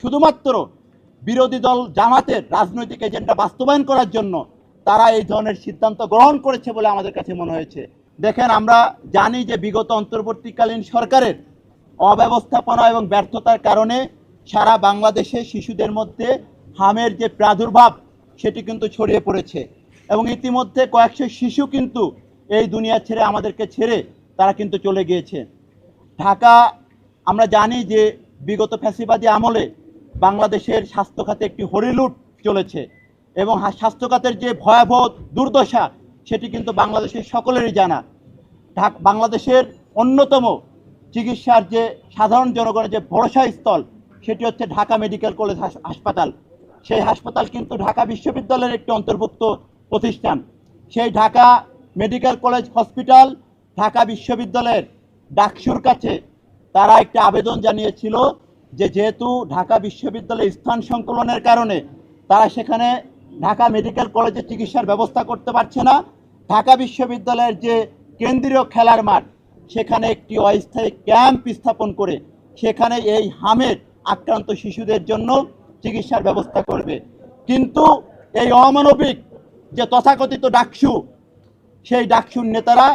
শুধুমাত্র বিরোধী দল জামাতের রাজনৈতিক এজেন্ডা বাস্তবায়ন করার জন্য তারা এই ধরনের সিদ্ধান্ত গ্রহণ করেছে বলে আমাদের কাছে মনে হয়েছে। দেখেন, আমরা জানি যে বিগত অন্তর্বর্তীকালীন সরকারের অব্যবস্থাপনা এবং ব্যর্থতার কারণে সারা বাংলাদেশে শিশুদের মধ্যে হামের যে প্রাদুর্ভাব সেটি কিন্তু ছড়িয়ে পড়েছে এবং ইতিমধ্যে কয়েকশো শিশু কিন্তু এই দুনিয়া ছেড়ে আমাদেরকে ছেড়ে তারা কিন্তু চলে গিয়েছে। ঢাকা, আমরা জানি যে বিগত ফ্যাসিবাদী আমলে বাংলাদেশের স্বাস্থ্য খাতে একটি হরিলুট চলেছে এবং স্বাস্থ্য খাতের যে ভয়াবহ দুর্দশা সেটি কিন্তু বাংলাদেশের সকলেরই জানা। বাংলাদেশের অন্যতম চিকিৎসার যে সাধারণ জনগণের যে ভরসা স্থল সেটি হচ্ছে ঢাকা মেডিকেল কলেজ হাসপাতাল। সেই হাসপাতাল কিন্তু ঢাকা বিশ্ববিদ্যালয়ের একটি অন্তর্ভুক্ত প্রতিষ্ঠান। সেই Dhaka medical college hospital Dhaka বিশ্ববিদ্যালয়ের ডাকসুর কাছে তারা একটি আবেদন জানিয়েছিল যে যেহেতু ঢাকা বিশ্ববিদ্যালয়ে স্থান সংকুলনের কারণে তারা সেখানে ঢাকা মেডিকেল কলেজে চিকিৎসার ব্যবস্থা করতে পারছে না, ঢাকা বিশ্ববিদ্যালয়ের যে কেন্দ্রীয় খেলার মাঠ সেখানে একটি অস্থায়ী ক্যাম্প স্থাপন করে সেখানে এই হামের আক্রান্ত শিশুদের জন্য চিকিৎসার ব্যবস্থা করবে। কিন্তু এই অমানবিক যে তথাকথিত ডাকসু, সেই ডাকসুর নেতারা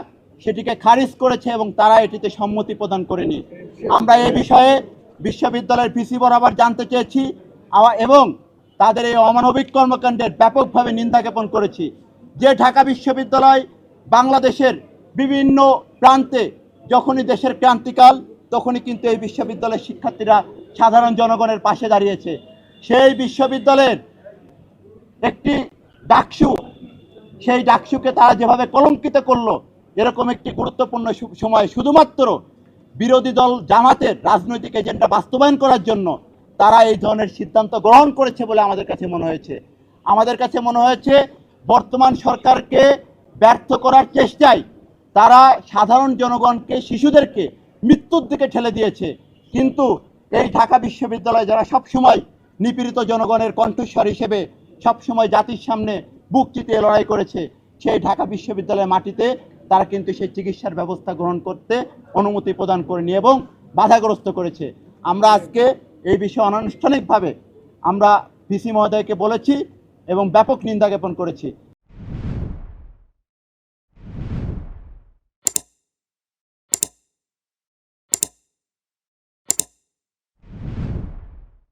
সেটিকে খারিজ করেছে এবং তারা এটিতে সম্মতি প্রদান করেনি। আমরা এই বিষয়ে বিশ্ববিদ্যালয়ের ভিসি বরাবর জানতে চেয়েছি এবং তাদের এই অমানবিক কর্মকাণ্ডের ব্যাপকভাবে নিন্দা জ্ঞাপন করেছি। যে ঢাকা বিশ্ববিদ্যালয় বাংলাদেশের বিভিন্ন প্রান্তে যখনই দেশের ক্রান্তিকাল তখনই কিন্তু এই বিশ্ববিদ্যালয়ের শিক্ষার্থীরা সাধারণ জনগণের পাশে দাঁড়িয়েছে। সেই বিশ্ববিদ্যালয়ের একটি ডাকসু, সেই ডাকসুকে তারা যেভাবে কলঙ্কিত করলো, এরকম একটি গুরুত্বপূর্ণ সময় শুধুমাত্র বিরোধী দল জামাতের রাজনৈতিক এজেন্ডা বাস্তবায়ন করার জন্য তারা এই ধরনের সিদ্ধান্ত গ্রহণ করেছে বলে আমাদের কাছে মনে হয়েছে। আমাদের কাছে মনে হয়েছে বর্তমান সরকারকে ব্যর্থ করার চেষ্টায় তারা সাধারণ জনগণকে, শিশুদেরকে মৃত্যুর দিকে ঠেলে দিয়েছে। কিন্তু এই ঢাকা বিশ্ববিদ্যালয় যারা সবসময় নিপীড়িত জনগণের কণ্ঠস্বর হিসেবে সবসময় জাতির সামনে বুক চিতিয়ে লড়াই করেছে, সেই ঢাকা বিশ্ববিদ্যালয়ের মাটিতে তারা কিন্তু সেই চিকিৎসার ব্যবস্থা গ্রহণ করতে অনুমতি প্রদান করেনি এবং বাধাগ্রস্ত করেছে। আমরা আজকে এই বিষয়ে অনানুষ্ঠানিকভাবে আমরা ভিসি মহোদয়কে বলেছি এবং ব্যাপক নিন্দা জ্ঞাপন করেছি।